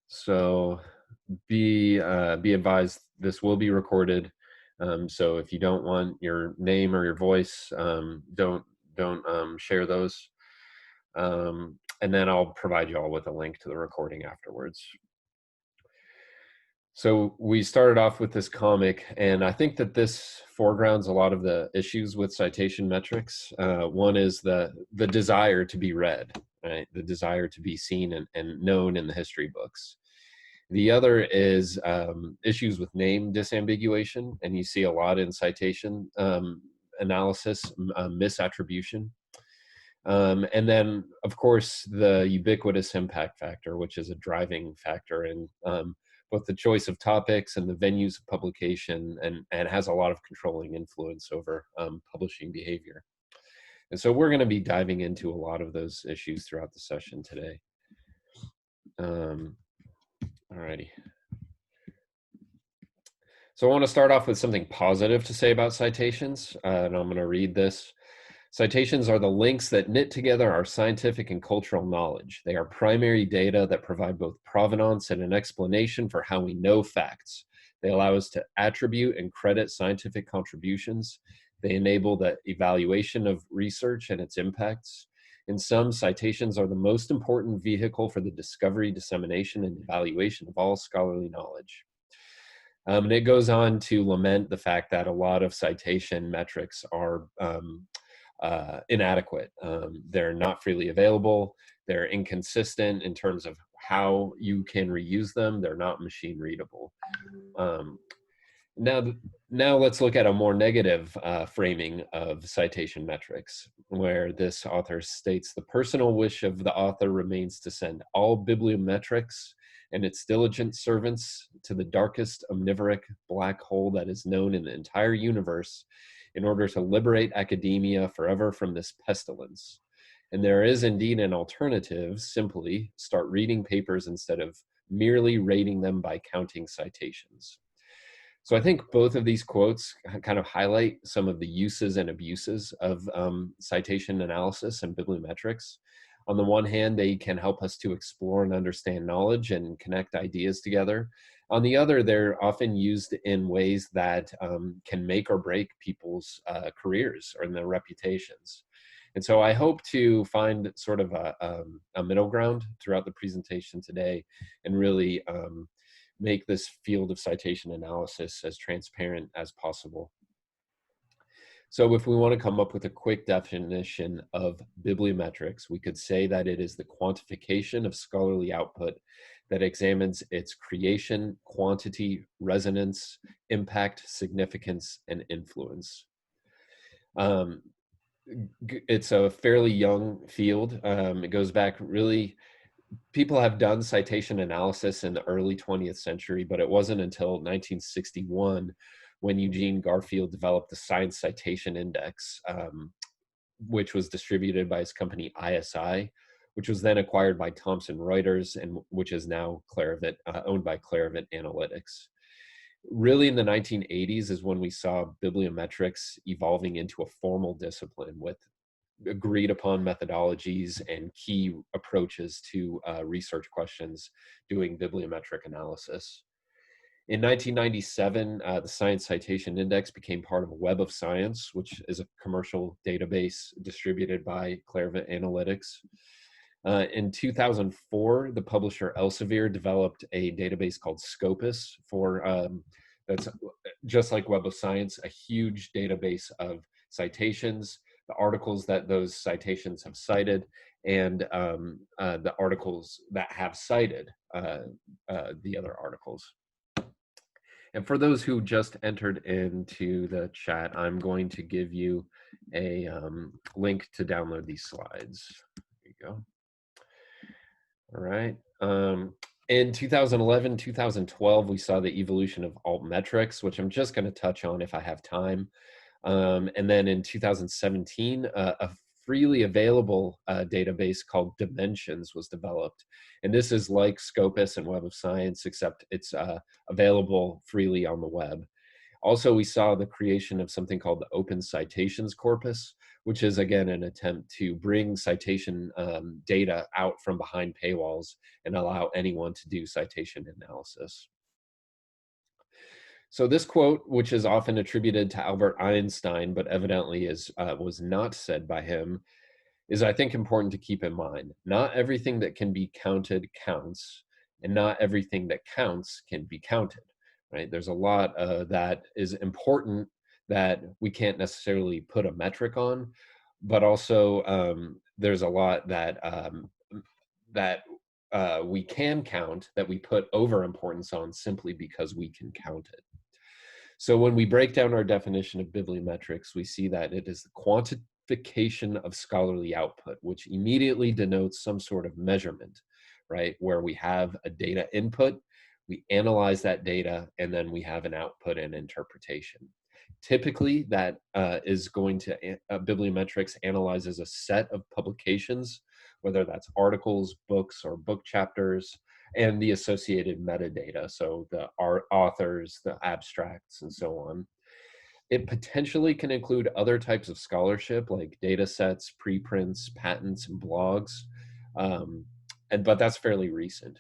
So be advised, this will be recorded. So if you don't want your name or your voice, don't share those. And then I'll provide you all with a link to the recording afterwards. So we started off with this comic, and I think that this foregrounds a lot of the issues with citation metrics. One is the desire to be read, right? The desire to be seen and known in the history books. The other is issues with name disambiguation, and you see a lot in citation analysis, misattribution. And then, of course, the ubiquitous impact factor, which is a driving factor in both the choice of topics and the venues of publication, and has a lot of controlling influence over publishing behavior. And so we're going to be diving into a lot of those issues throughout the session today. Alrighty. So I want to start off with something positive to say about citations, and I'm going to read this. Citations are the links that knit together our scientific and cultural knowledge. They are primary data that provide both provenance and an explanation for how we know facts. They allow us to attribute and credit scientific contributions. They enable the evaluation of research and its impacts. In sum, citations are the most important vehicle for the discovery, dissemination, and evaluation of all scholarly knowledge. And it goes on to lament the fact that a lot of citation metrics are inadequate. They're not freely available. They're inconsistent in terms of how you can reuse them. They're not machine readable. Now let's look at a more negative framing of citation metrics, where this author states the personal wish of the author remains to send all bibliometrics and its diligent servants to the darkest omnivoric black hole that is known in the entire universe, in order to liberate academia forever from this pestilence. And there is indeed an alternative: simply start reading papers instead of merely rating them by counting citations. So I think both of these quotes kind of highlight some of the uses and abuses of citation analysis and bibliometrics. On the one hand, they can help us to explore and understand knowledge and connect ideas together. On the other, they're often used in ways that can make or break people's careers or their reputations. And so I hope to find sort of a middle ground throughout the presentation today, and really make this field of citation analysis as transparent as possible. So if we want to come up with a quick definition of bibliometrics, we could say that it is the quantification of scholarly output that examines its creation, quantity, resonance, impact, significance, and influence. It's a fairly young field. It goes back really, people have done citation analysis in the early 20th century, but it wasn't until 1961 when Eugene Garfield developed the Science Citation Index, which was distributed by his company ISI, which was then acquired by Thomson Reuters, and which is now Clairvit, owned by Clairvit Analytics. Really in the 1980s is when we saw bibliometrics evolving into a formal discipline with agreed upon methodologies and key approaches to research questions doing bibliometric analysis. In 1997, the Science Citation Index became part of Web of Science, which is a commercial database distributed by Clairvit Analytics. In 2004, the publisher Elsevier developed a database called Scopus for, that's just like Web of Science, a huge database of citations, the articles that those citations have cited, and the articles that have cited the other articles. And for those who just entered into the chat, I'm going to give you a link to download these slides. There you go. All right. In 2011, 2012, we saw the evolution of Altmetrics, which I'm just going to touch on if I have time. And then in 2017, a freely available database called Dimensions was developed. And this is like Scopus and Web of Science, except it's available freely on the web. Also, we saw the creation of something called the Open Citations Corpus, which is again an attempt to bring citation data out from behind paywalls and allow anyone to do citation analysis. So this quote, which is often attributed to Albert Einstein, but evidently was not said by him, is, I think, important to keep in mind. Not everything that can be counted counts, and not everything that counts can be counted, right? There's a lot that is important that we can't necessarily put a metric on, but also there's a lot that we can count that we put over importance on simply because we can count it. So when we break down our definition of bibliometrics, we see that it is the quantification of scholarly output, which immediately denotes some sort of measurement, right? Where we have a data input, we analyze that data, and then we have an output and interpretation. Typically, that is going to, bibliometrics analyzes a set of publications, whether that's articles, books, or book chapters, and the associated metadata, so the authors, the abstracts, and so on. It potentially can include other types of scholarship like data sets, preprints, patents, and blogs, but that's fairly recent.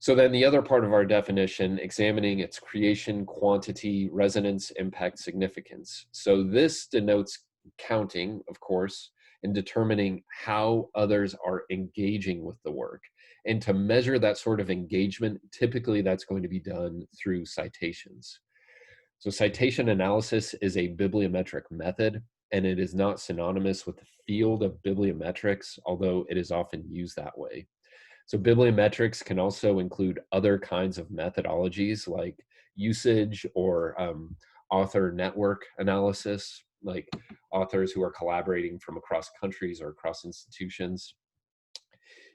So then the other part of our definition, examining its creation, quantity, resonance, impact, significance. So this denotes counting, of course, and determining how others are engaging with the work. And to measure that sort of engagement, typically that's going to be done through citations. So citation analysis is a bibliometric method, and it is not synonymous with the field of bibliometrics, although it is often used that way. So bibliometrics can also include other kinds of methodologies like usage or author network analysis, like authors who are collaborating from across countries or across institutions.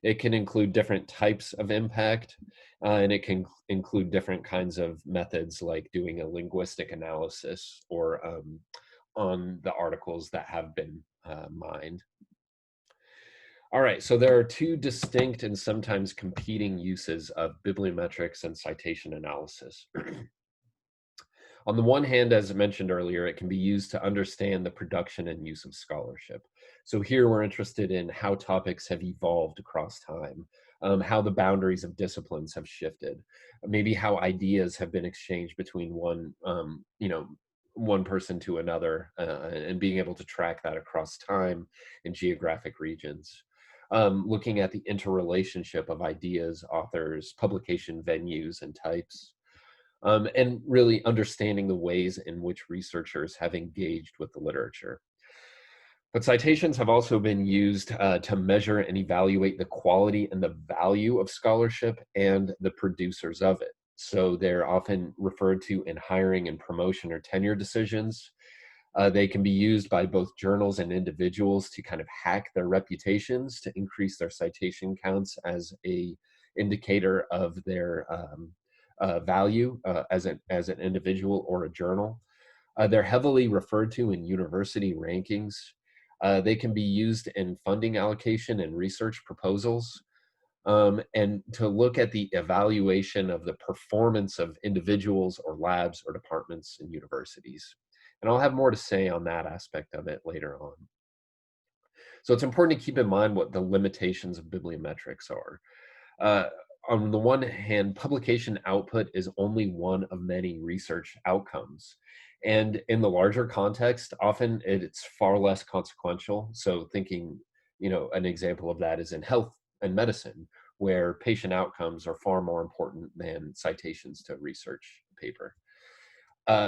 It can include different types of impact, and it can include different kinds of methods like doing a linguistic analysis or on the articles that have been mined. All right, so there are two distinct and sometimes competing uses of bibliometrics and citation analysis. On the one hand, as I mentioned earlier, it can be used to understand the production and use of scholarship. So here we're interested in how topics have evolved across time, how the boundaries of disciplines have shifted, maybe how ideas have been exchanged between one person to another, and being able to track that across time and geographic regions. Looking at the interrelationship of ideas, authors, publication venues, and types, and really understanding the ways in which researchers have engaged with the literature. But citations have also been used to measure and evaluate the quality and the value of scholarship and the producers of it. So they're often referred to in hiring and promotion or tenure decisions. They can be used by both journals and individuals to kind of hack their reputations to increase their citation counts as a indicator of their value as an individual or a journal. They're heavily referred to in university rankings. They can be used in funding allocation and research proposals, and to look at the evaluation of the performance of individuals or labs or departments in universities. And I'll have more to say on that aspect of it later on. So it's important to keep in mind what the limitations of bibliometrics are. Uh, on the one hand, publication output is only one of many research outcomes. And in the larger context, often it's far less consequential. So thinking, an example of that is in health and medicine, where patient outcomes are far more important than citations to research paper.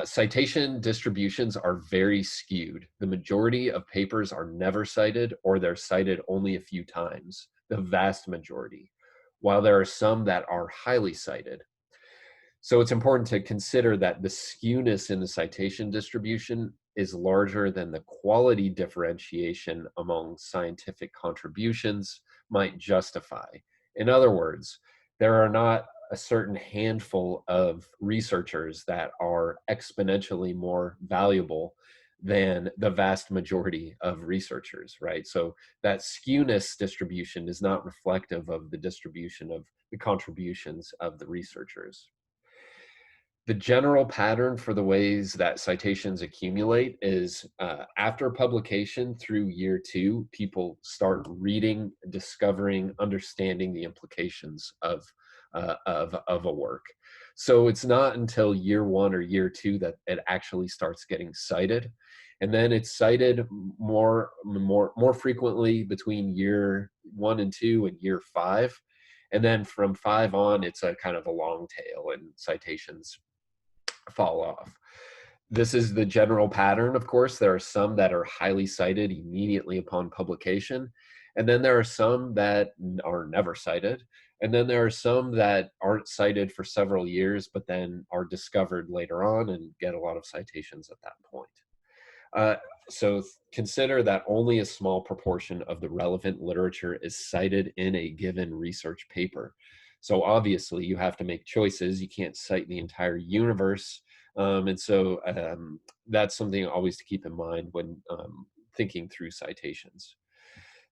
Citation distributions are very skewed. The majority of papers are never cited, or they're cited only a few times, the vast majority, while there are some that are highly cited. So it's important to consider that the skewness in the citation distribution is larger than the quality differentiation among scientific contributions might justify. In other words, there are not a certain handful of researchers that are exponentially more valuable than the vast majority of researchers, right? So that skewness distribution is not reflective of the distribution of the contributions of the researchers. The general pattern for the ways that citations accumulate is after publication through year 2, people start reading, discovering, understanding the implications of a work. So it's not until year 1 or year 2 that it actually starts getting cited. And then it's cited more frequently between year 1 and 2 and year 5. And then from 5 on, it's a kind of a long tail, and citations fall off. This is the general pattern, of course. There are some that are highly cited immediately upon publication, and then there are some that are never cited, and then there are some that aren't cited for several years, but then are discovered later on and get a lot of citations at that point. Uh, so consider that only a small proportion of the relevant literature is cited in a given research paper. So obviously you have to make choices. You can't cite the entire universe. And so that's something always to keep in mind when thinking through citations.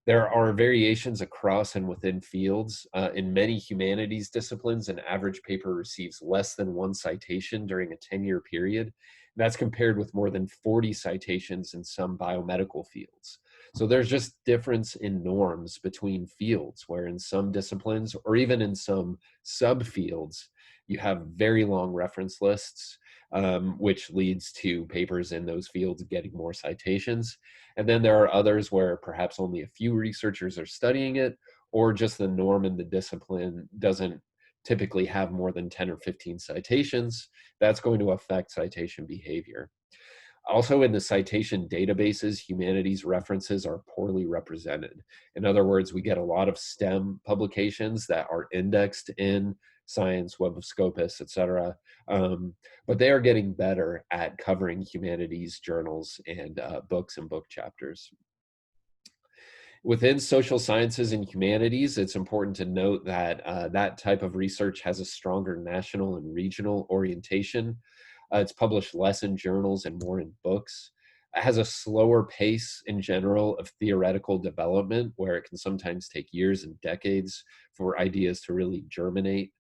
There are variations across and within fields. In many humanities disciplines, an average paper receives less than 1 citation during a 10-year period. That's compared with more than 40 citations in some biomedical fields. So there's just difference in norms between fields, where in some disciplines or even in some subfields, you have very long reference lists, which leads to papers in those fields getting more citations. And then there are others where perhaps only a few researchers are studying it, or just the norm in the discipline doesn't typically have more than 10 or 15 citations. That's going to affect citation behavior. Also, in the citation databases, humanities references are poorly represented. In other words, we get a lot of STEM publications that are indexed in Science, Web of Scopus, etc. But they are getting better at covering humanities journals and books and book chapters. Within social sciences and humanities, it's important to note that that type of research has a stronger national and regional orientation. It's published less in journals and more in books. It has a slower pace in general of theoretical development, where it can sometimes take years and decades for ideas to really germinate.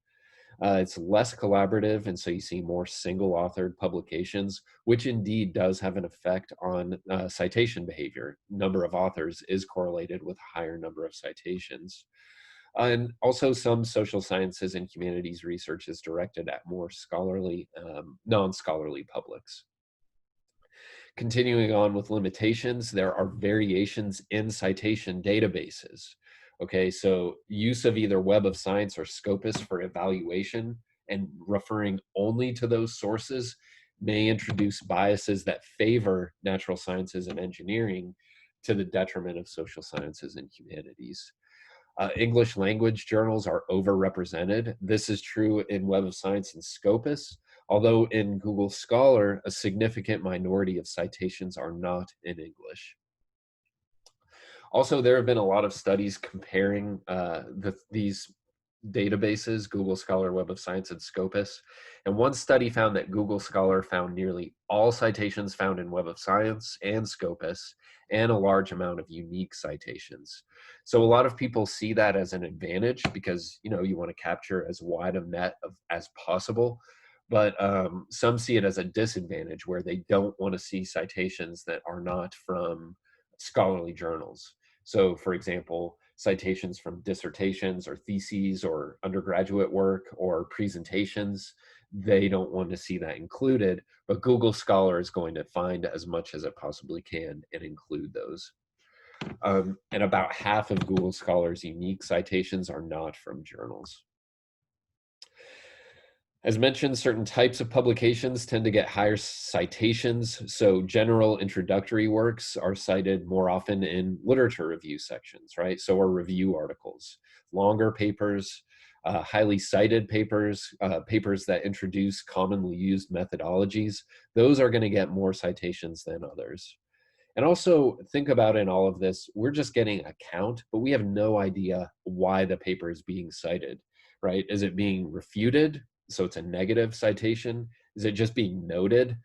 It's less collaborative, and so you see more single authored publications, which indeed does have an effect on citation behavior. Number of authors is correlated with a higher number of citations. And also some social sciences and humanities research is directed at more scholarly, non-scholarly publics. Continuing on with limitations, there are variations in citation databases. Okay, so use of either Web of Science or Scopus for evaluation and referring only to those sources may introduce biases that favor natural sciences and engineering to the detriment of social sciences and humanities. English language journals are overrepresented. This is true in Web of Science and Scopus, although in Google Scholar, a significant minority of citations are not in English. Also, there have been a lot of studies comparing these databases, Google Scholar, Web of Science, and Scopus. And one study found that Google Scholar found nearly all citations found in Web of Science and Scopus, and a large amount of unique citations. So a lot of people see that as an advantage because you want to capture as wide a net as possible. But some see it as a disadvantage where they don't want to see citations that are not from scholarly journals. So, for example, citations from dissertations or theses or undergraduate work or presentations, they don't want to see that included, but Google Scholar is going to find as much as it possibly can and include those. And about half of Google Scholar's unique citations are not from journals. As mentioned, certain types of publications tend to get higher citations, so general introductory works are cited more often in literature review sections, right? So are review articles. Longer papers, highly cited papers, papers that introduce commonly used methodologies, those are going to get more citations than others. And also think about in all of this, we're just getting a count, but we have no idea why the paper is being cited, right? Is it being refuted? So it's a negative citation. Is it just being noted?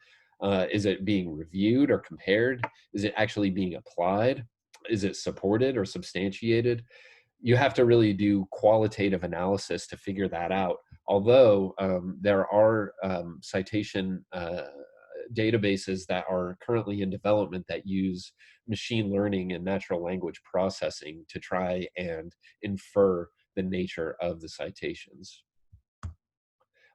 Is it being reviewed or compared? Is it actually being applied? Is it supported or substantiated? You have to really do qualitative analysis to figure that out. although there are citation databases that are currently in development that use machine learning and natural language processing to try and infer the nature of the citations.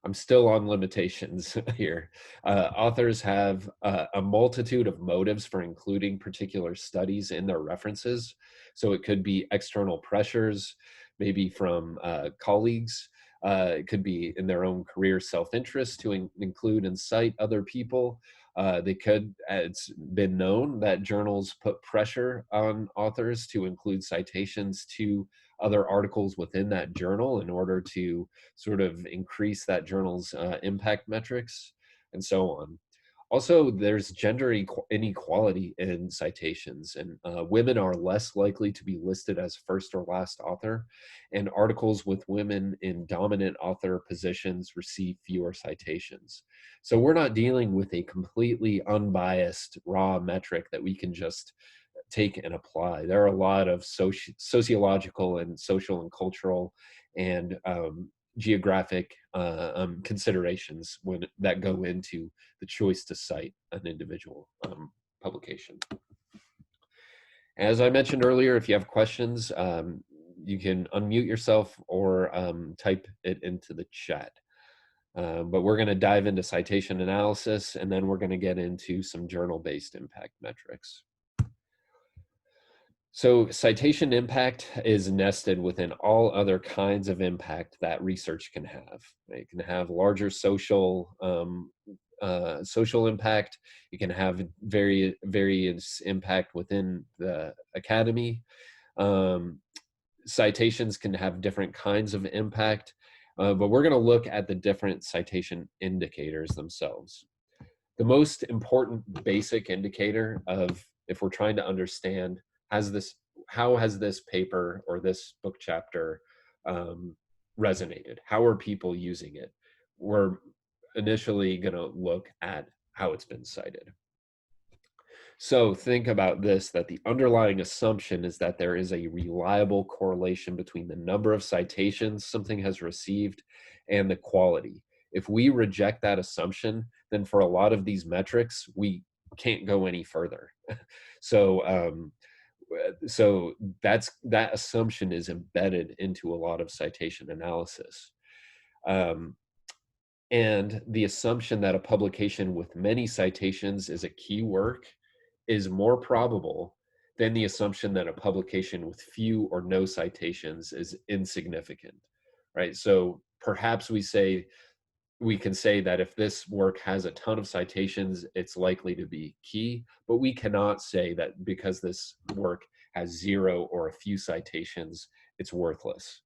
I'm still on limitations here. Authors have a multitude of motives for including particular studies in their references. So it could be external pressures, maybe from colleagues. It could be in their own career self-interest to include and cite other people. They could, it's been known that journals put pressure on authors to include citations to other articles within that journal in order to sort of increase that journal's impact metrics, and so on. Also, there's gender inequality in citations, and women are less likely to be listed as first or last author, and articles with women in dominant author positions receive fewer citations. So we're not dealing with a completely unbiased raw metric that we can just take and apply. There are a lot of sociological and social and cultural and geographic considerations that go into the choice to cite an individual publication. As I mentioned earlier, if you have questions, you can unmute yourself or type it into the chat. But we're going to dive into citation analysis, and then we're going to get into some journal-based impact metrics. So citation impact is nested within all other kinds of impact that research can have. It can have larger social impact. It can have various impact within the academy. Citations can have different kinds of impact, but we're going to look at the different citation indicators themselves. The most important basic indicator of, if we're trying to understand how has this paper or this book chapter resonated? How are people using it? We're initially going to look at how it's been cited. So think about this, that the underlying assumption is that there is a reliable correlation between the number of citations something has received and the quality. If we reject that assumption, then for a lot of these metrics, we can't go any further. So that assumption is embedded into a lot of citation analysis. And the assumption that a publication with many citations is a key work is more probable than the assumption that a publication with few or no citations is insignificant, right? So perhaps we can say that if this work has a ton of citations, it's likely to be key, but we cannot say that because this work has 0 or a few citations, it's worthless.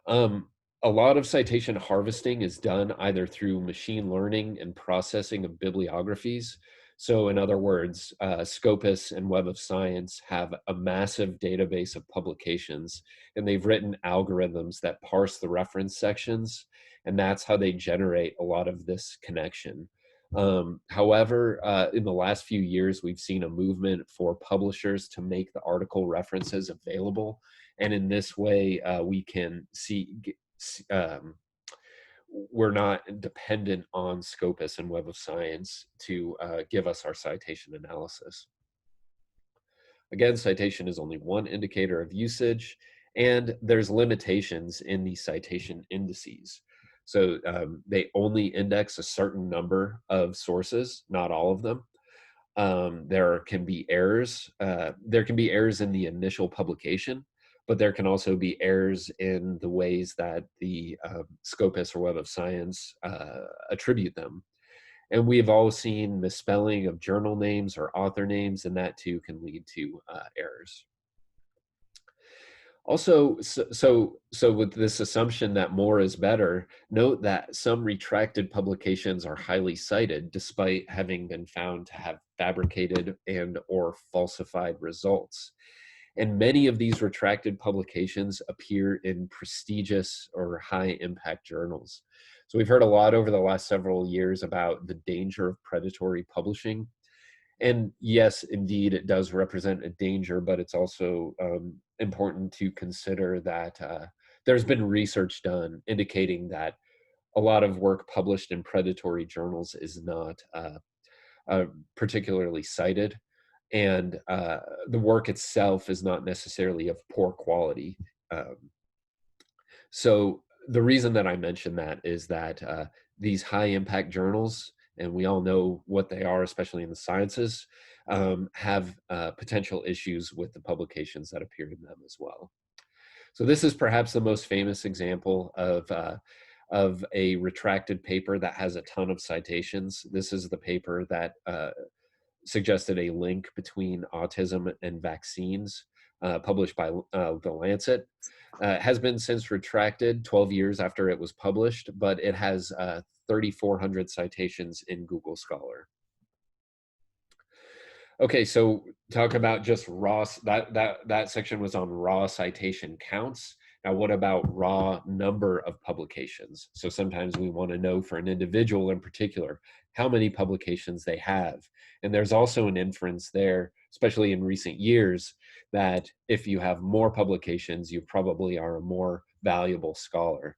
A lot of citation harvesting is done either through machine learning and processing of bibliographies. So in other words, Scopus and Web of Science have a massive database of publications, and they've written algorithms that parse the reference sections, and that's how they generate a lot of this connection. However, in the last few years, we've seen a movement for publishers to make the article references available. And in this way, we can we're not dependent on Scopus and Web of Science to give us our citation analysis. Again, citation is only one indicator of usage, and there's limitations in the citation indices. So they only index a certain number of sources, not all of them. There can be errors. There can be errors in the initial publication, but there can also be errors in the ways that the Scopus or Web of Science attribute them. And we've all seen misspelling of journal names or author names, and that too can lead to errors. Also, so with this assumption that more is better, note that some retracted publications are highly cited despite having been found to have fabricated and or falsified results. And many of these retracted publications appear in prestigious or high impact journals. So we've heard a lot over the last several years about the danger of predatory publishing. And yes, indeed, it does represent a danger, but it's also important to consider that there's been research done indicating that a lot of work published in predatory journals is not particularly cited, and the work itself is not necessarily of poor quality. Um, so the reason that I mention that is that these high impact journals, and we all know what they are, especially in the sciences, have potential issues with the publications that appear in them as well. So this is perhaps the most famous example of a retracted paper that has a ton of citations. This is the paper that suggested a link between autism and vaccines, published by The Lancet. Has been since retracted 12 years after it was published, but it has 3,400 citations in Google Scholar. Okay, so talk about just raw, that section was on raw citation counts. Now, what about raw number of publications? So sometimes we want to know for an individual in particular, how many publications they have. And there's also an inference there, especially in recent years, that if you have more publications, you probably are a more valuable scholar.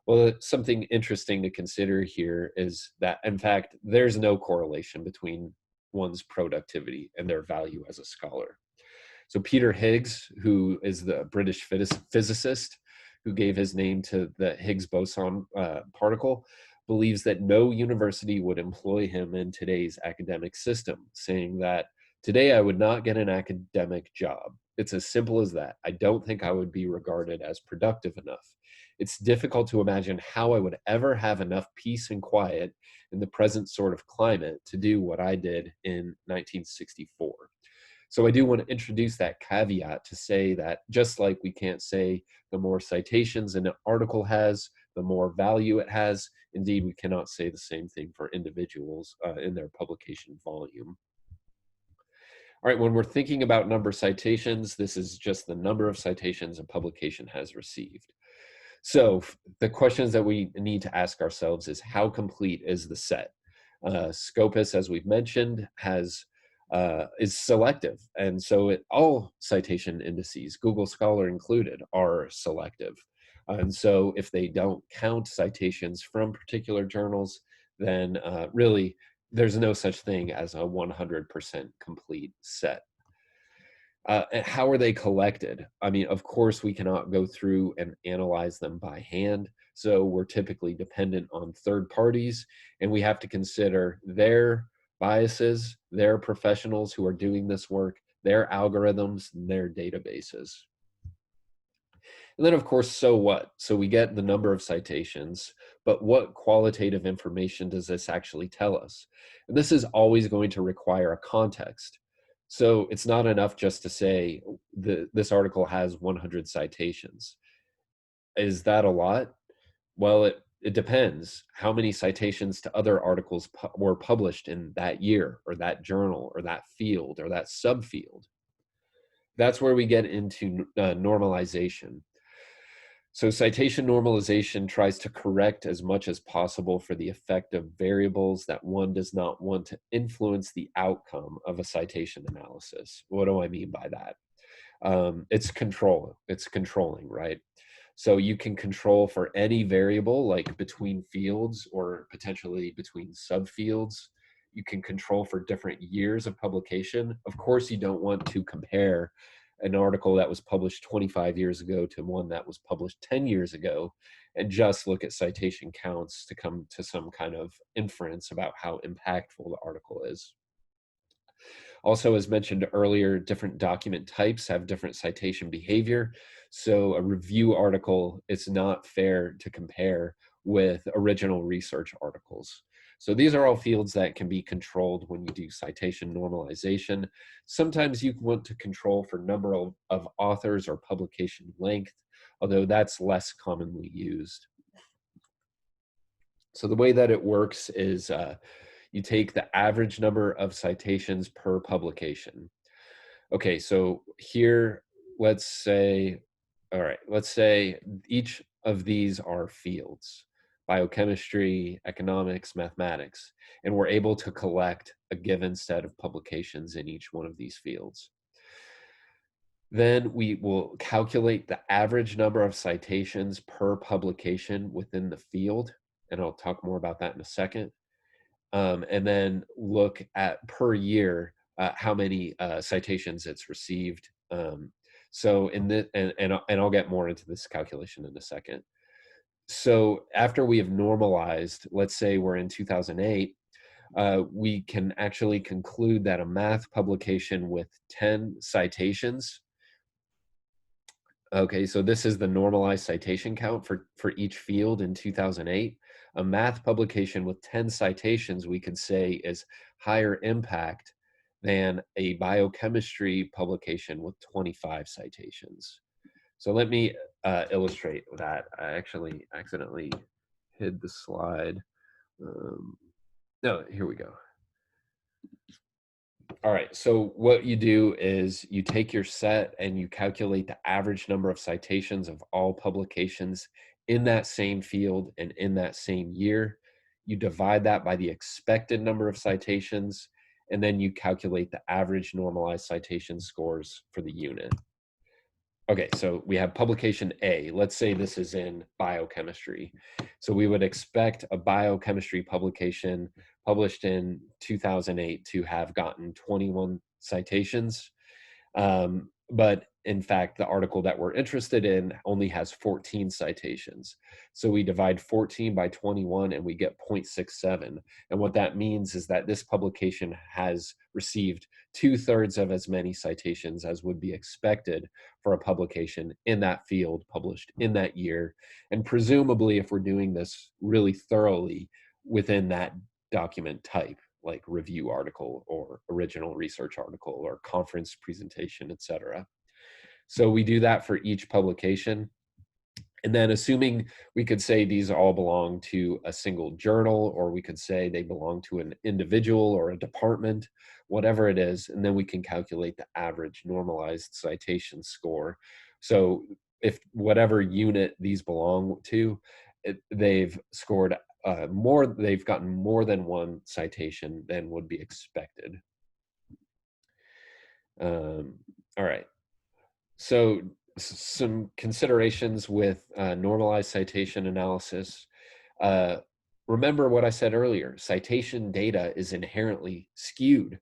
Well, something interesting to consider here is that, in fact, there's no correlation between one's productivity and their value as a scholar. So Peter Higgs, who is the British physicist who gave his name to the Higgs boson particle, believes that no university would employ him in today's academic system, saying that today I would not get an academic job. It's as simple as that. I don't think I would be regarded as productive enough. It's difficult to imagine how I would ever have enough peace and quiet in the present sort of climate to do what I did in 1964. So I do want to introduce that caveat to say that just like we can't say the more citations an article has, the more value it has, indeed, we cannot say the same thing for individuals in their publication volume. All right, when we're thinking about number of citations, this is just the number of citations a publication has received. So the questions that we need to ask ourselves is how complete is the set? Scopus, as we've mentioned, is selective, and so all citation indices, Google Scholar included, are selective. And so if they don't count citations from particular journals, then really there's no such thing as a 100% complete set. And how are they collected? I mean, of course, we cannot go through and analyze them by hand. So we're typically dependent on third parties, and we have to consider their biases, their professionals who are doing this work, their algorithms, their databases. And then, of course, so what? So we get the number of citations, but what qualitative information does this actually tell us? And this is always going to require a context. So it's not enough just to say this article has 100 citations. Is that a lot? Well, it depends. How many citations to other articles were published in that year or that journal or that field or that subfield? That's where we get into normalization. So citation normalization tries to correct as much as possible for the effect of variables that one does not want to influence the outcome of a citation analysis. What do I mean by that? It's controlling, right? So you can control for any variable, like between fields or potentially between subfields. You can control for different years of publication. Of course, you don't want to compare an article that was published 25 years ago to one that was published 10 years ago and just look at citation counts to come to some kind of inference about how impactful the article is. Also, as mentioned earlier, different document types have different citation behavior. So a review article, it's not fair to compare with original research articles. So these are all fields that can be controlled when you do citation normalization. Sometimes you want to control for number of authors or publication length, although that's less commonly used. So the way that it works is you take the average number of citations per publication. Okay, so here, let's say, all right, let's say each of these are fields: biochemistry, economics, mathematics, and we're able to collect a given set of publications in each one of these fields. Then we will calculate the average number of citations per publication within the field, and I'll talk more about that in a second. And then look at per year how many citations it's received. So in this, and I'll get more into this calculation in a second. So after we have normalized, let's say we're in 2008, we can actually conclude that a math publication with 10 citations. Okay, so this is the normalized citation count for each field in 2008. A math publication with 10 citations, we could say, is higher impact than a biochemistry publication with 25 citations. So let me illustrate that. I actually accidentally hid the slide. No, here we go. All right, so what you do is you take your set and you calculate the average number of citations of all publications in that same field and in that same year. You divide that by the expected number of citations, and then you calculate the average normalized citation scores for the unit. Okay, so we have publication A. Let's say this is in biochemistry. So we would expect a biochemistry publication published in 2008 to have gotten 21 citations. But in fact, the article that we're interested in only has 14 citations. So we divide 14 by 21 and we get 0.67. And what that means is that this publication has received 2/3 of as many citations as would be expected for a publication in that field published in that year. And presumably, if we're doing this really thoroughly within that document type, like review article or original research article or conference presentation, etc. So we do that for each publication. And then assuming we could say these all belong to a single journal, or we could say they belong to an individual or a department, whatever it is, and then we can calculate the average normalized citation score. So if whatever unit these belong to, they've scored they've gotten more than one citation than would be expected. All right. So some considerations with normalized citation analysis. Remember what I said earlier, citation data is inherently skewed.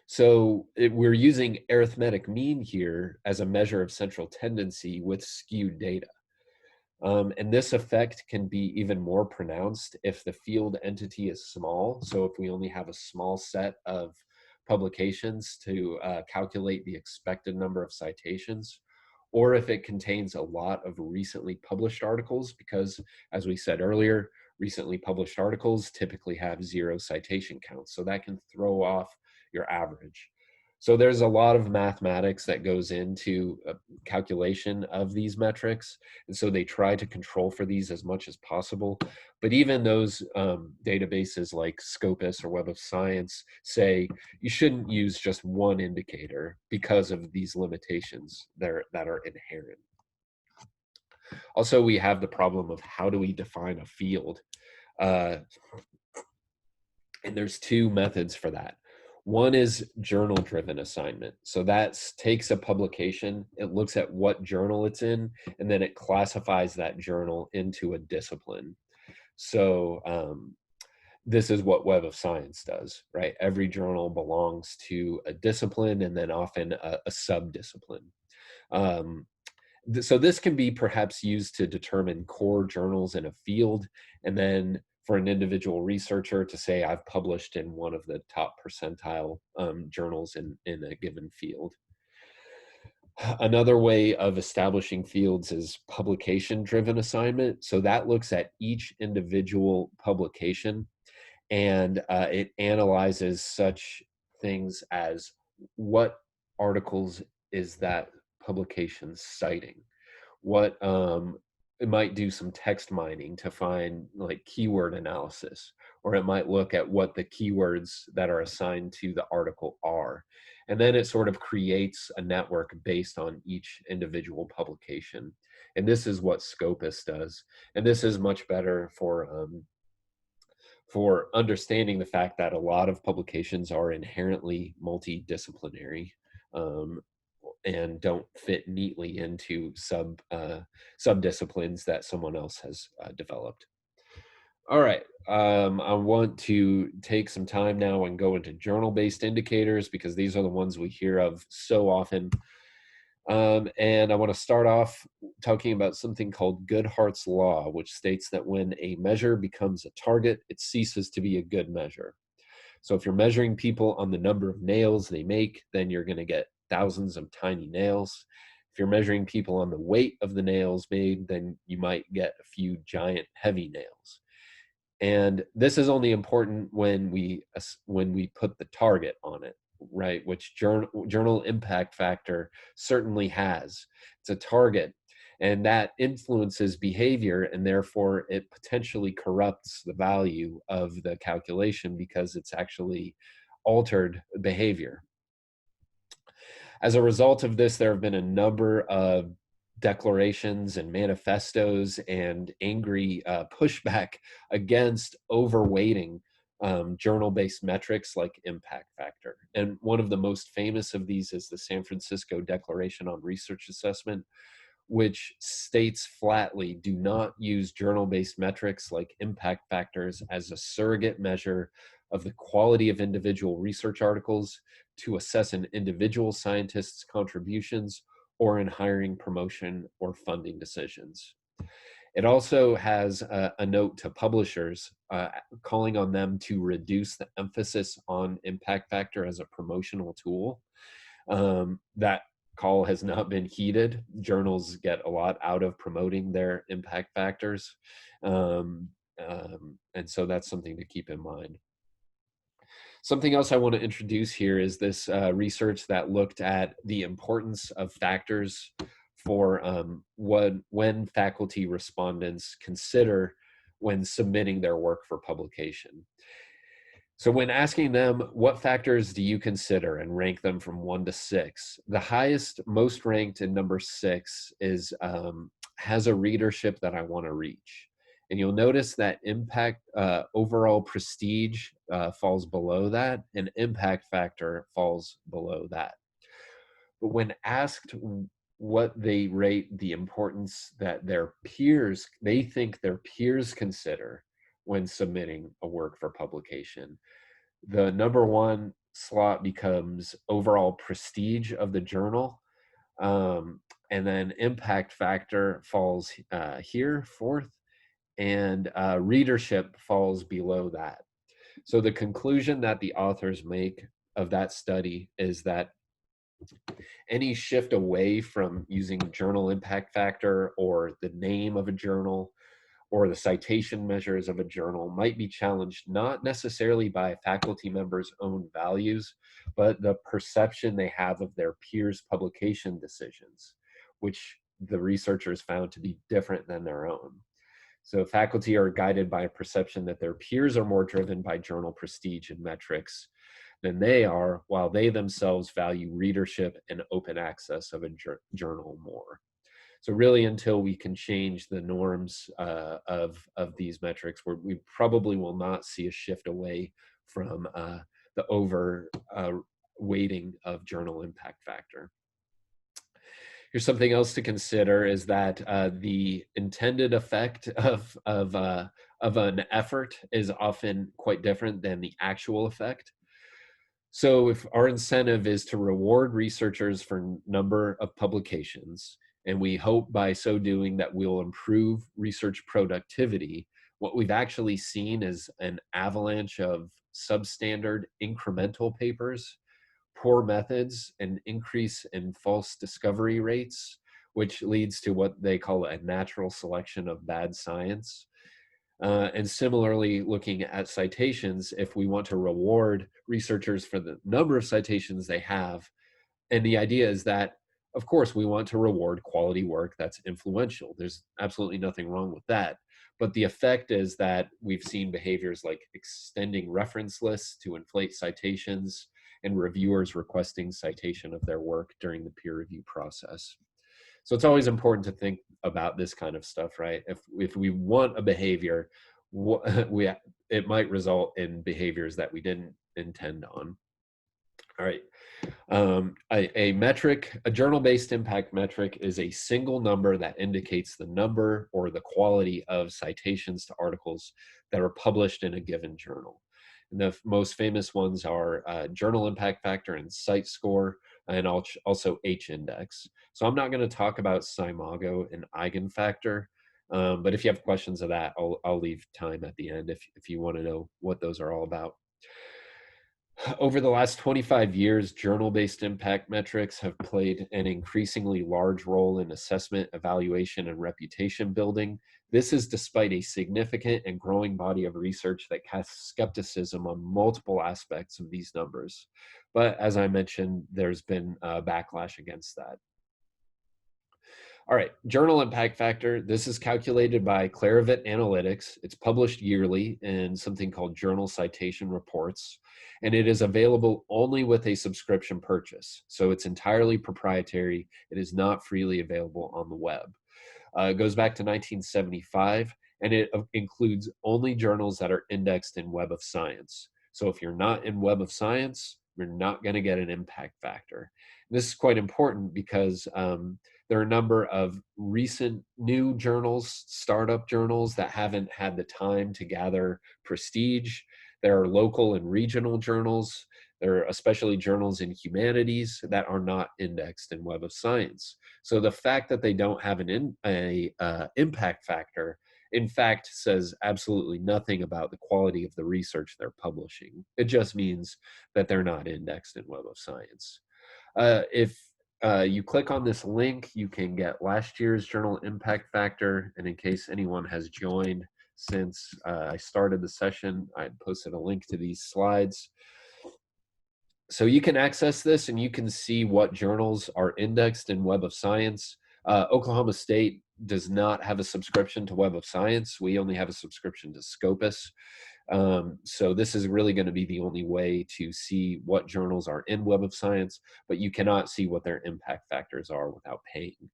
So we're using arithmetic mean here as a measure of central tendency with skewed data. And this effect can be even more pronounced if the field entity is small. So if we only have a small set of publications to calculate the expected number of citations, or if it contains a lot of recently published articles, because as we said earlier, recently published articles typically have 0 citation counts. So that can throw off your average. So there's a lot of mathematics that goes into calculation of these metrics. And so they try to control for these as much as possible. But even those databases like Scopus or Web of Science say you shouldn't use just one indicator because of these limitations that are inherent. Also, we have the problem of how do we define a field? And there's 2 methods for that. One is journal-driven assignment. So that takes a publication, it looks at what journal it's in, and then it classifies that journal into a discipline. So this is what Web of Science does, right? Every journal belongs to a discipline and then often a sub-discipline. So this can be perhaps used to determine core journals in a field, and then for an individual researcher to say, I've published in one of the top percentile journals in a given field. Another way of establishing fields is publication-driven assignment. So that looks at each individual publication, and it analyzes such things as what articles is that publication citing, what it might do some text mining to find like keyword analysis, or it might look at what the keywords that are assigned to the article are, and then it sort of creates a network based on each individual publication. And this is what Scopus does, and this is much better for understanding the fact that a lot of publications are inherently multidisciplinary. and don't fit neatly into sub-disciplines that someone else has developed. All right, I want to take some time now and go into journal-based indicators because these are the ones we hear of so often. And I want to start off talking about something called Goodhart's law, which states that when a measure becomes a target, it ceases to be a good measure. So if you're measuring people on the number of nails they make, then you're going to get thousands of tiny nails. If you're measuring people on the weight of the nails made, then you might get a few giant heavy nails. And this is only important when we put the target on it, right? Which journal impact factor certainly has. It's a target, and that influences behavior, and therefore it potentially corrupts the value of the calculation because it's actually altered behavior. As a result of this, there have been a number of declarations and manifestos and angry pushback against overweighting journal-based metrics like impact factor. And one of the most famous of these is the San Francisco Declaration on Research Assessment, which states flatly, do not use journal-based metrics like impact factors as a surrogate measure of the quality of individual research articles to assess an individual scientist's contributions or in hiring, promotion, or funding decisions. It also has a note to publishers calling on them to reduce the emphasis on impact factor as a promotional tool. That call has not been heeded. Journals get a lot out of promoting their impact factors. And so that's something to keep in mind. Something else I want to introduce here is this research that looked at the importance of factors for when faculty respondents consider when submitting their work for publication. So when asking them, what factors do you consider, and rank them from 1 to 6, the highest, most ranked in number 6 is has a readership that I want to reach. And you'll notice that impact, overall prestige falls below that, and impact factor falls below that. But when asked what they rate the importance that their peers, they think their peers consider when submitting a work for publication, the number 1 slot becomes overall prestige of the journal. And then impact factor falls here, 4th, and readership falls below that. So the conclusion that the authors make of that study is that any shift away from using journal impact factor or the name of a journal or the citation measures of a journal might be challenged not necessarily by faculty members' own values, but the perception they have of their peers' publication decisions, which the researchers found to be different than their own. So faculty are guided by a perception that their peers are more driven by journal prestige and metrics than they are, while they themselves value readership and open access of a journal more. So really, until we can change the norms of these metrics, we probably will not see a shift away from the over weighting of journal impact factor. Here's something else to consider is that the intended effect of an effort is often quite different than the actual effect. So if our incentive is to reward researchers for number of publications, and we hope by so doing that we'll improve research productivity, what we've actually seen is an avalanche of substandard incremental papers, poor methods, an increase in false discovery rates, which leads to what they call a natural selection of bad science. And similarly, looking at citations, if we want to reward researchers for the number of citations they have, and the idea is that, of course, we want to reward quality work that's influential. There's absolutely nothing wrong with that. But the effect is that we've seen behaviors like extending reference lists to inflate citations and reviewers requesting citation of their work during the peer review process. So it's always important to think about this kind of stuff, right? If we want a behavior, it might result in behaviors that we didn't intend on. All right. A metric, a journal-based impact metric, is a single number that indicates the number or the quality of citations to articles that are published in a given journal. And the most famous ones are journal impact factor and site score, and also H-index. So I'm not going to talk about SCImago and eigenfactor, but if you have questions of that, I'll leave time at the end if you want to know what those are all about. Over the last 25 years, journal-based impact metrics have played an increasingly large role in assessment, evaluation, and reputation building. This is despite a significant and growing body of research that casts skepticism on multiple aspects of these numbers. But as I mentioned, there's been a backlash against that. All right, journal impact factor. This is calculated by Claravit Analytics. It's published yearly in something called Journal Citation Reports, and it is available only with a subscription purchase. So it's entirely proprietary. It is not freely available on the web. It goes back to 1975, and it includes only journals that are indexed in Web of Science. So if you're not in Web of Science, you're not going to get an impact factor. And this is quite important because there are a number of recent new journals, startup journals, that haven't had the time to gather prestige. There are local and regional journals. There are especially journals in humanities that are not indexed in Web of Science. So the fact that they don't have an impact factor, in fact, says absolutely nothing about the quality of the research they're publishing. It just means that they're not indexed in Web of Science. If you click on this link, you can get last year's journal impact factor. And in case anyone has joined since I started the session, I posted a link to these slides. So you can access this and you can see what journals are indexed in Web of Science. Oklahoma State does not have a subscription to Web of Science. We only have a subscription to Scopus. So this is really going to be the only way to see what journals are in Web of Science, but you cannot see what their impact factors are without paying.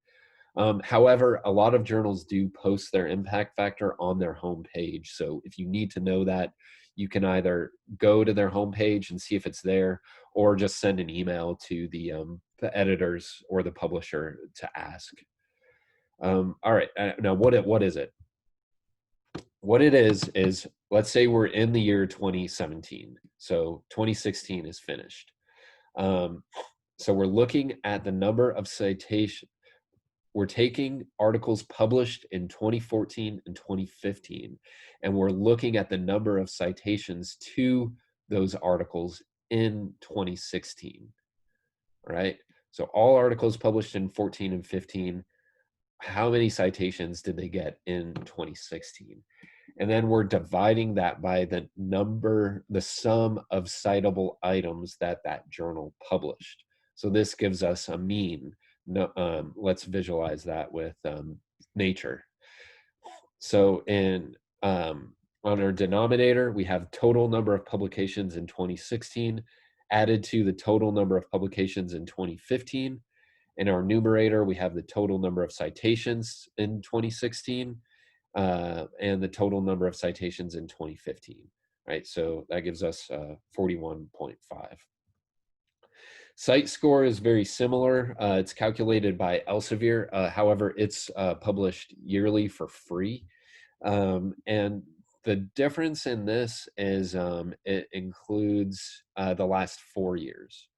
However, a lot of journals do post their impact factor on their homepage. So if you need to know that, you can either go to their homepage and see if it's there, or just send an email to the editors or the publisher to ask. All right, now what is it? What it is let's say we're in the year 2017. So 2016 is finished. So we're looking at the number of citations. We're taking articles published in 2014 and 2015, and we're looking at the number of citations to those articles in 2016, right? So all articles published in 14 and 15, how many citations did they get in 2016? And then we're dividing that by the sum of citable items that journal published. So this gives us a mean. Let's visualize that with nature. So on our denominator, we have total number of publications in 2016 added to the total number of publications in 2015. In our numerator, we have the total number of citations in 2016 and the total number of citations in 2015, right? So that gives us 41.5. Site score is very similar. It's calculated by Elsevier. However, it's published yearly for free. And the difference in this is it includes the last 4 years.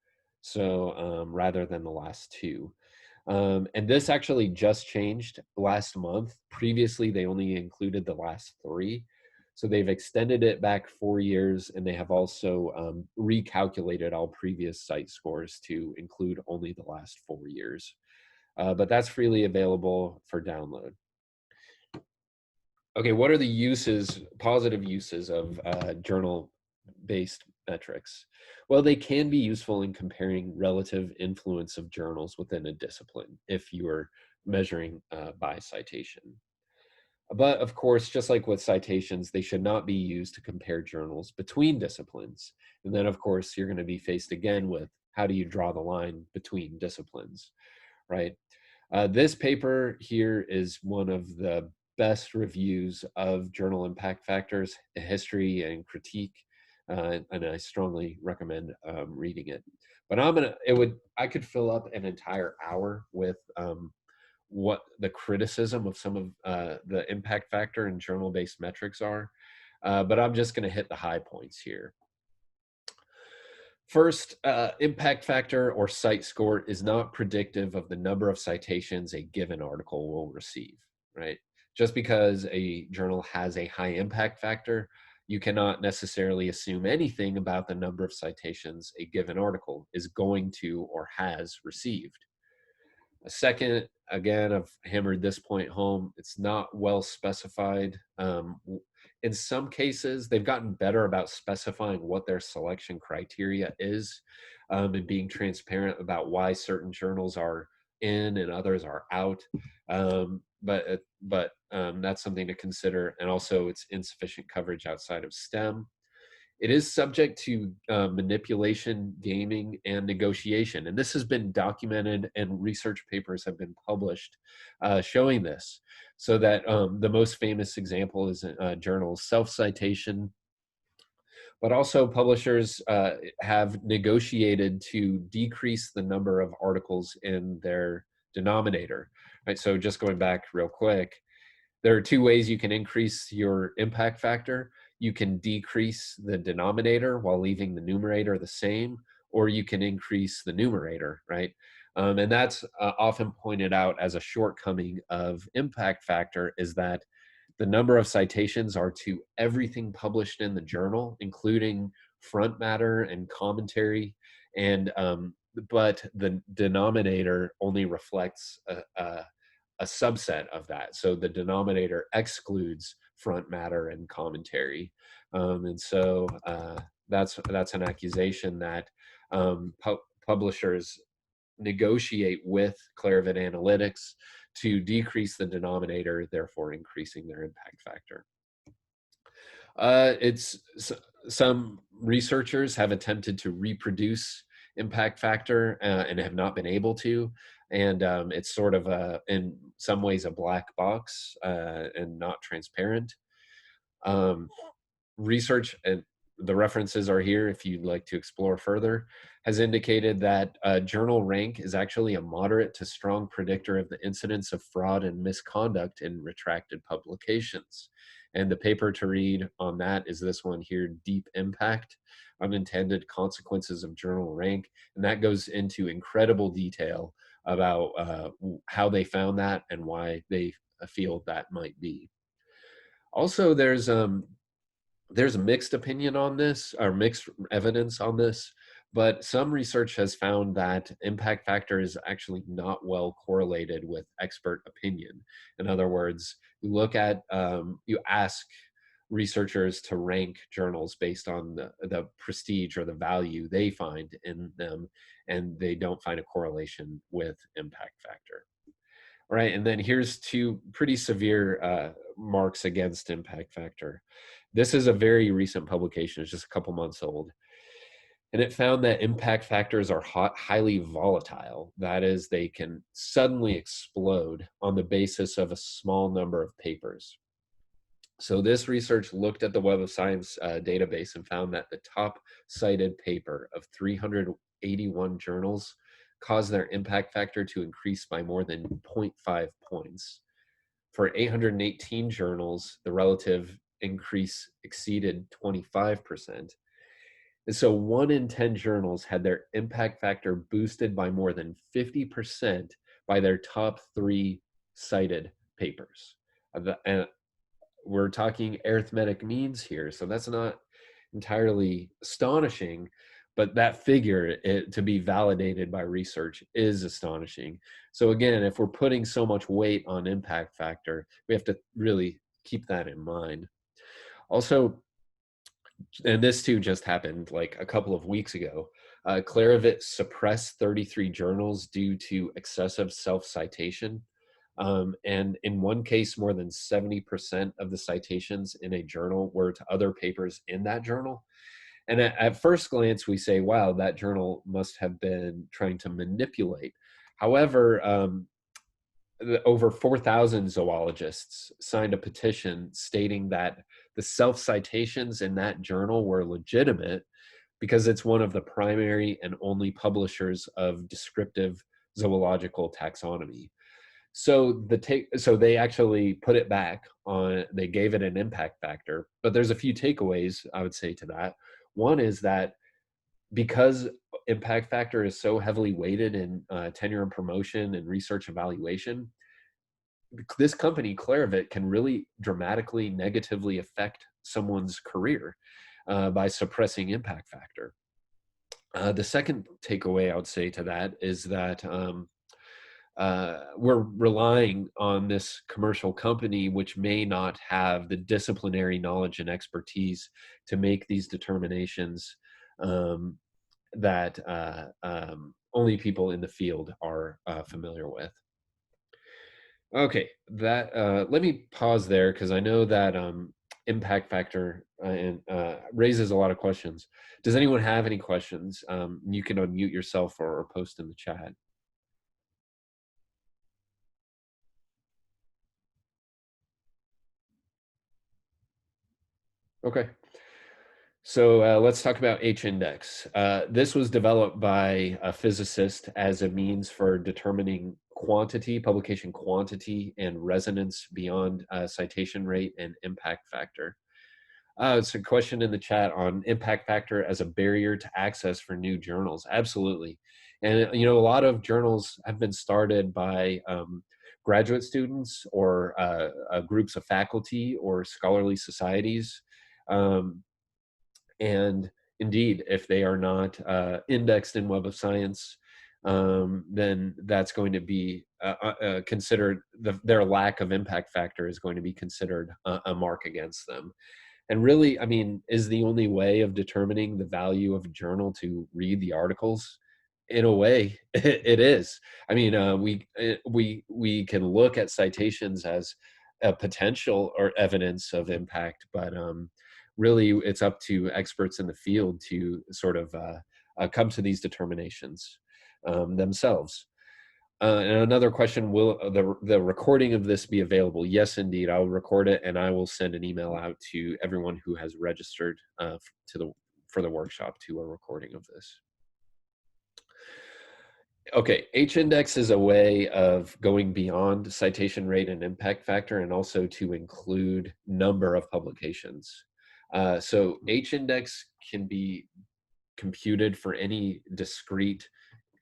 So rather than the last 2. And this actually just changed last month. Previously, they only included the last 3. So they've extended it back 4 years, and they have also recalculated all previous site scores to include only the last 4 years. But that's freely available for download. Okay, what are the positive uses of journal-based metrics? Well, they can be useful in comparing relative influence of journals within a discipline if you are measuring by citation. But of course, just like with citations, they should not be used to compare journals between disciplines. And then of course, you're going to be faced again with how do you draw the line between disciplines, right? This paper here is one of the best reviews of journal impact factors, history and critique, and I strongly recommend reading it. But I could fill up an entire hour with what the criticism of some of the impact factor and journal-based metrics are, but I'm just going to hit the high points here. First, impact factor or cite score is not predictive of the number of citations a given article will receive, right? Just because a journal has a high impact factor, you cannot necessarily assume anything about the number of citations a given article is going to or has received. A second, again, I've hammered this point home, it's not well specified. In some cases, they've gotten better about specifying what their selection criteria is, and being transparent about why certain journals are in and others are out. But that's something to consider. And also, it's insufficient coverage outside of STEM. It is subject to manipulation, gaming, and negotiation. And this has been documented, and research papers have been published showing this. So that the most famous example is journals self-citation, but also publishers have negotiated to decrease the number of articles in their denominator. Right, so just going back real quick, there are two ways you can increase your impact factor. You can decrease the denominator while leaving the numerator the same, or you can increase the numerator, right? And that's often pointed out as a shortcoming of impact factor, is that the number of citations are to everything published in the journal, including front matter and commentary, and but the denominator only reflects a subset of that. So the denominator excludes front matter and commentary. And so that's an accusation that publishers negotiate with Clarivate Analytics to decrease the denominator, therefore increasing their impact factor. Some researchers have attempted to reproduce impact factor and have not been able to. And it's sort of in some ways a black box and not transparent. Research, and the references are here if you'd like to explore further, has indicated that journal rank is actually a moderate to strong predictor of the incidence of fraud and misconduct in retracted publications. And the paper to read on that is this one here, Deep Impact, Unintended Consequences of Journal Rank. And that goes into incredible detail about how they found that and why they feel that might be. Also, there's a mixed opinion on this, or mixed evidence on this, but some research has found that impact factor is actually not well correlated with expert opinion. In other words, you ask researchers to rank journals based on the prestige or the value they find in them, and they don't find a correlation with impact factor. All right, and then here's two pretty severe marks against impact factor. This is a very recent publication, it's just a couple months old. And it found that impact factors are highly volatile. That is, they can suddenly explode on the basis of a small number of papers. So this research looked at the Web of Science database and found that the top cited paper of 381 journals caused their impact factor to increase by more than 0.5 points. For 818 journals, the relative increase exceeded 25%. And so 1 in 10 journals had their impact factor boosted by more than 50% by their top 3 cited papers. And we're talking arithmetic means here, so that's not entirely astonishing, but that figure, to be validated by research, is astonishing. So again, if we're putting so much weight on impact factor, we have to really keep that in mind. Also, and this too just happened like a couple of weeks ago, Clarivate suppressed 33 journals due to excessive self-citation. And in one case, more than 70% of the citations in a journal were to other papers in that journal. And at first glance, we say, wow, that journal must have been trying to manipulate. However, over 4,000 zoologists signed a petition stating that the self-citations in that journal were legitimate, because it's one of the primary and only publishers of descriptive zoological taxonomy. So so they actually put it back on, they gave it an impact factor, but there's a few takeaways I would say to that. One is that because impact factor is so heavily weighted in tenure and promotion and research evaluation, this company Claravit can really dramatically negatively affect someone's career by suppressing impact factor. The second takeaway I would say to that is that we're relying on this commercial company, which may not have the disciplinary knowledge and expertise to make these determinations that only people in the field are familiar with. Okay, that let me pause there because I know that impact factor raises a lot of questions. Does anyone have any questions? You can unmute yourself or post in the chat. Okay. So let's talk about H-index. This was developed by a physicist as a means for determining quantity, publication quantity, and resonance beyond citation rate and impact factor. It's a question in the chat on impact factor as a barrier to access for new journals. Absolutely. And, you know, a lot of journals have been started by graduate students or groups of faculty or scholarly societies. And indeed, if they are not indexed in Web of Science, then that's going to be considered, their lack of impact factor is going to be considered a mark against them. And really, I mean, is the only way of determining the value of a journal to read the articles? In a way, it is. I mean, we can look at citations as a potential or evidence of impact, but really, it's up to experts in the field to sort of come to these determinations themselves. And another question, will the recording of this be available? Yes, indeed, I'll record it and I will send an email out to everyone who has registered for the workshop to a recording of this. Okay, H-index is a way of going beyond citation rate and impact factor and also to include number of publications. So H-index can be computed for any discrete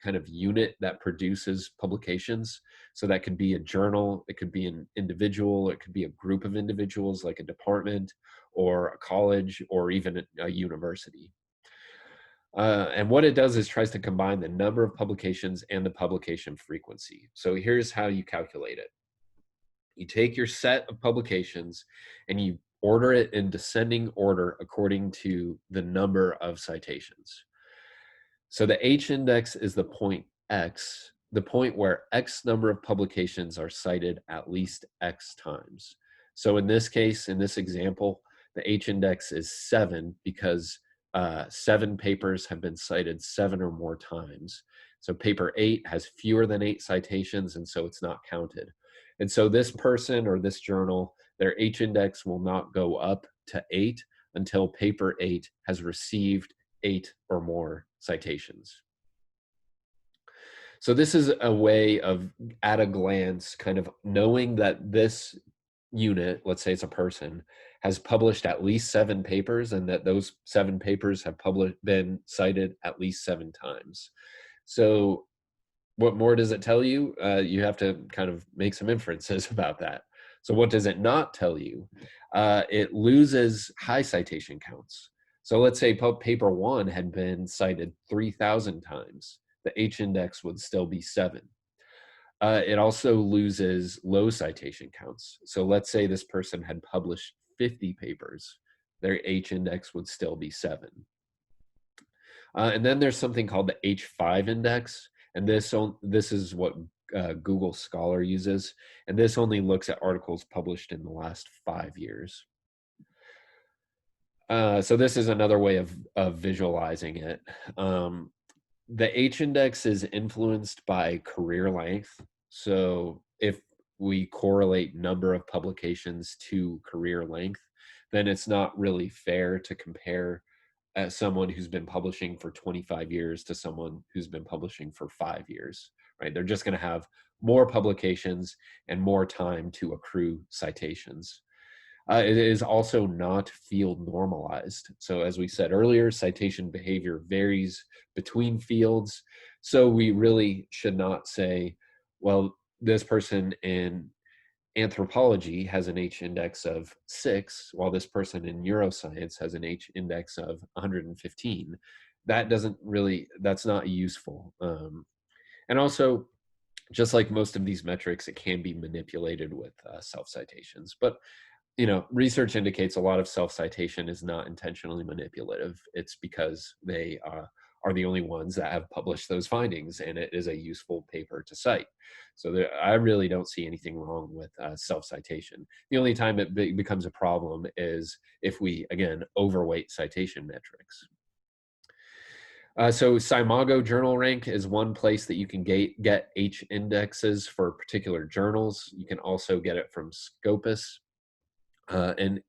kind of unit that produces publications. So that could be a journal, it could be an individual, it could be a group of individuals like a department or a college or even a university. And what it does is tries to combine the number of publications and the publication frequency. So here's how you calculate it. You take your set of publications and you order it in descending order according to the number of citations. So the H-index is the point X, the point where X number of publications are cited at least X times. So in this case, in this example, the H-index is 7 because 7 papers have been cited 7 or more times. So paper 8 has fewer than 8 citations, and so it's not counted. And so this person or this journal, their H-index will not go up to 8 until paper 8 has received 8 or more citations. So this is a way of, at a glance, kind of knowing that this unit, let's say it's a person, has published at least 7 papers and that those 7 papers have been cited at least 7 times. So what more does it tell you? You have to kind of make some inferences about that. So what does it not tell you? It loses high citation counts. So let's say paper 1 had been cited 3,000 times. The H-index would still be 7. It also loses low citation counts. So let's say this person had published 50 papers. Their H-index would still be 7. And then there's something called the H5 index. And this is what Google Scholar uses. And this only looks at articles published in the last 5 years. So this is another way of visualizing it. The H-index is influenced by career length. So if we correlate number of publications to career length, then it's not really fair to compare as someone who's been publishing for 25 years to someone who's been publishing for 5 years, right? They're just going to have more publications and more time to accrue citations. It is also not field normalized. So as we said earlier, citation behavior varies between fields. So we really should not say, well, this person in anthropology has an H index of 6, while this person in neuroscience has an H index of 115. That doesn't really, that's not useful. And also, just like most of these metrics, it can be manipulated with self-citations. But research indicates a lot of self-citation is not intentionally manipulative. It's because they are the only ones that have published those findings, and it is a useful paper to cite. So I really don't see anything wrong with self-citation. The only time it becomes a problem is if we, again, overweight citation metrics. So Simago Journal Rank is one place that you can get H indexes for particular journals. You can also get it from Scopus. And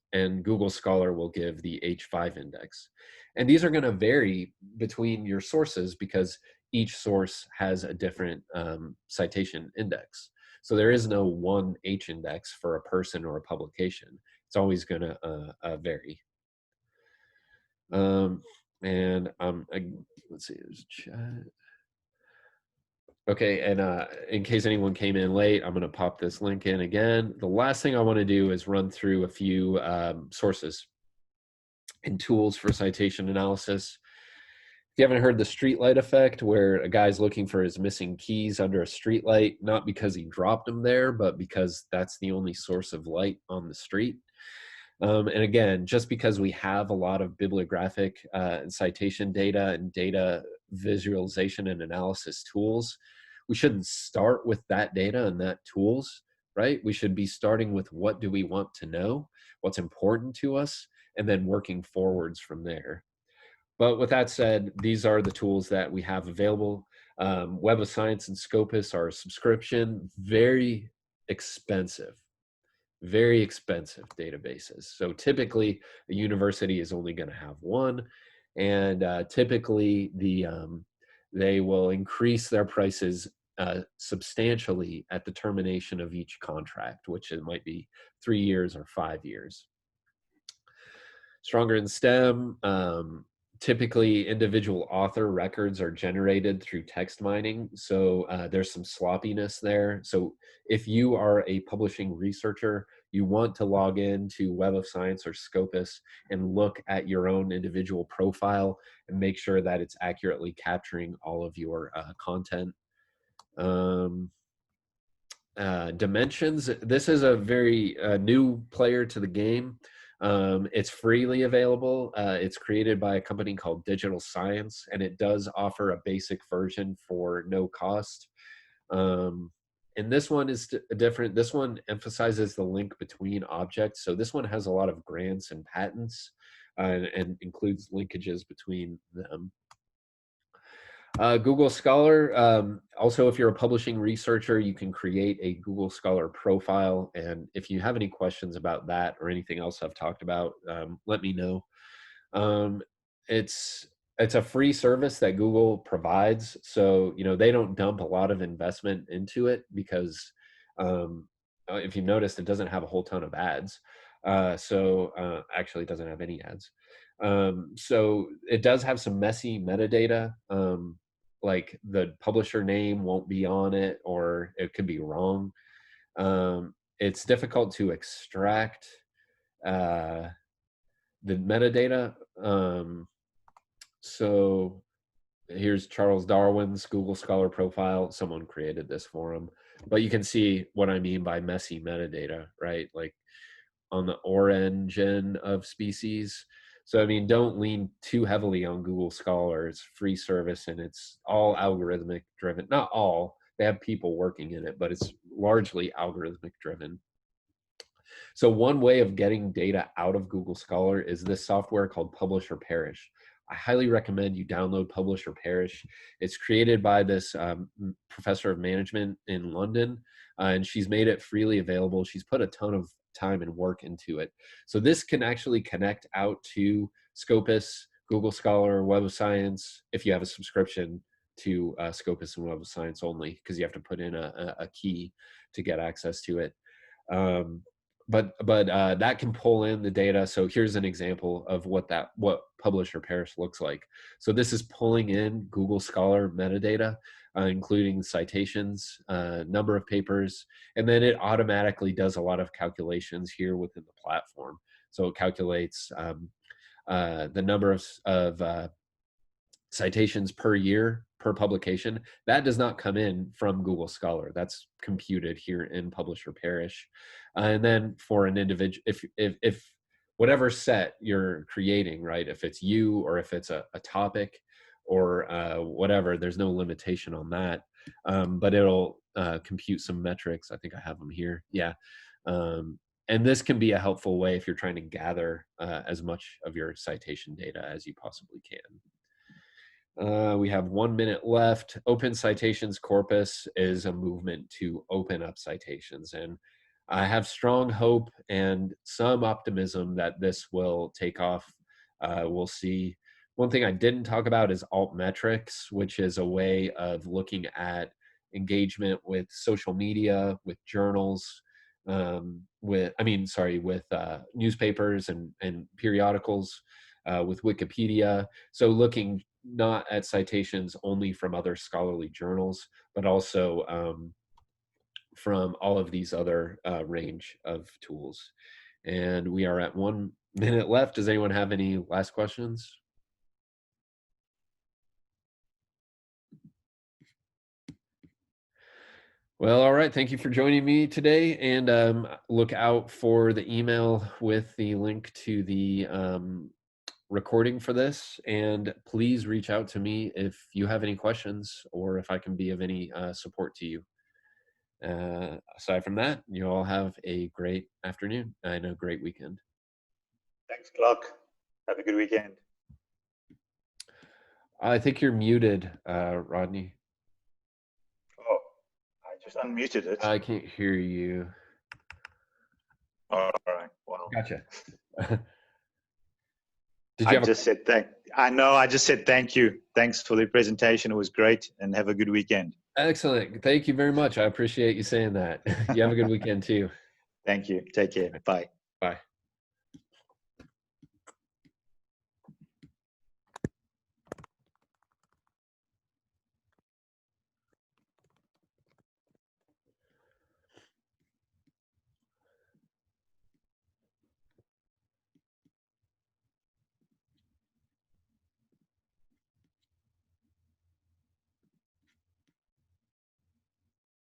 Google Scholar will give the H5 index. And these are going to vary between your sources because each source has a different citation index. So there is no one H index for a person or a publication. It's always going to vary. Let's see, there's chat. Okay, and in case anyone came in late, I'm going to pop this link in again. The last thing I want to do is run through a few sources and tools for citation analysis. If you haven't heard the streetlight effect, where a guy's looking for his missing keys under a streetlight, not because he dropped them there, but because that's the only source of light on the street. And again, just because we have a lot of bibliographic and citation data and data visualization and analysis tools, we shouldn't start with that data and that tools, right? We should be starting with what do we want to know, what's important to us, and then working forwards from there. But with that said, these are the tools that we have available. Web of Science and Scopus are a subscription, very expensive databases. So typically a university is only going to have one, and typically they will increase their prices substantially at the termination of each contract, which it might be 3 years or 5 years. Stronger in STEM, typically individual author records are generated through text mining. So there's some sloppiness there. So if you are a publishing researcher, you want to log into Web of Science or Scopus and look at your own individual profile and make sure that it's accurately capturing all of your content. Dimensions, this is a very new player to the game. It's freely available. It's created by a company called Digital Science, and it does offer a basic version for no cost. And this one is different. This one emphasizes the link between objects. So this one has a lot of grants and patents and includes linkages between them. Google Scholar, also if you're a publishing researcher, you can create a Google Scholar profile. And if you have any questions about that or anything else I've talked about, let me know. It's a free service that Google provides. So, they don't dump a lot of investment into it because if you noticed, it doesn't have a whole ton of ads. Actually, it doesn't have any ads. So it does have some messy metadata, like the publisher name won't be on it, or it could be wrong. It's difficult to extract the metadata. So here's Charles Darwin's Google Scholar profile. Someone created this for him, but you can see what I mean by messy metadata, right? Like on the origin of species. So, I mean, don't lean too heavily on Google Scholar. It's free service and it's all algorithmic driven. Not all, they have people working in it, but it's largely algorithmic driven. So one way of getting data out of Google Scholar is this software called Publish or Perish. I highly recommend you download Publish or Perish. It's created by this professor of management in London, and she's made it freely available. She's put a ton of time and work into it. So this can actually connect out to Scopus, Google Scholar, Web of Science, if you have a subscription to Scopus and Web of Science only, because you have to put in a key to get access to it. But that can pull in the data. So here's an example of what publish or perish looks like. So this is pulling in Google Scholar metadata, including citations, number of papers, and then it automatically does a lot of calculations here within the platform. So it calculates the number of citations per year per publication. That does not come in from Google Scholar. That's computed here in Publish or Perish. And then for an individual, if whatever set you're creating, right, if it's you or if it's a topic or whatever, there's no limitation on that. But it'll compute some metrics. I think I have them here. Yeah. And this can be a helpful way if you're trying to gather as much of your citation data as you possibly can. We have 1 minute left. Open Citations Corpus is a movement to open up citations. And I have strong hope and some optimism that this will take off. We'll see. One thing I didn't talk about is Altmetrics, which is a way of looking at engagement with social media, with journals, with newspapers and periodicals, with Wikipedia. So looking not at citations only from other scholarly journals, but also from all of these other range of tools. And we are at 1 minute left. Does anyone have any last questions? Well, all right. Thank you for joining me today, and look out for the email with the link to the recording for this. And please reach out to me if you have any questions or if I can be of any support to you. Aside from that, you all have a great afternoon and a great weekend. Thanks, Clark. Have a good weekend. I think you're muted, Rodney. Oh, I just unmuted it. I can't hear you. All right. Well, Gotcha. I just said thank you. Thanks for the presentation. It was great, and have a good weekend. Excellent. Thank you very much. I appreciate you saying that. You have a good weekend too. Thank you. Take care. Bye.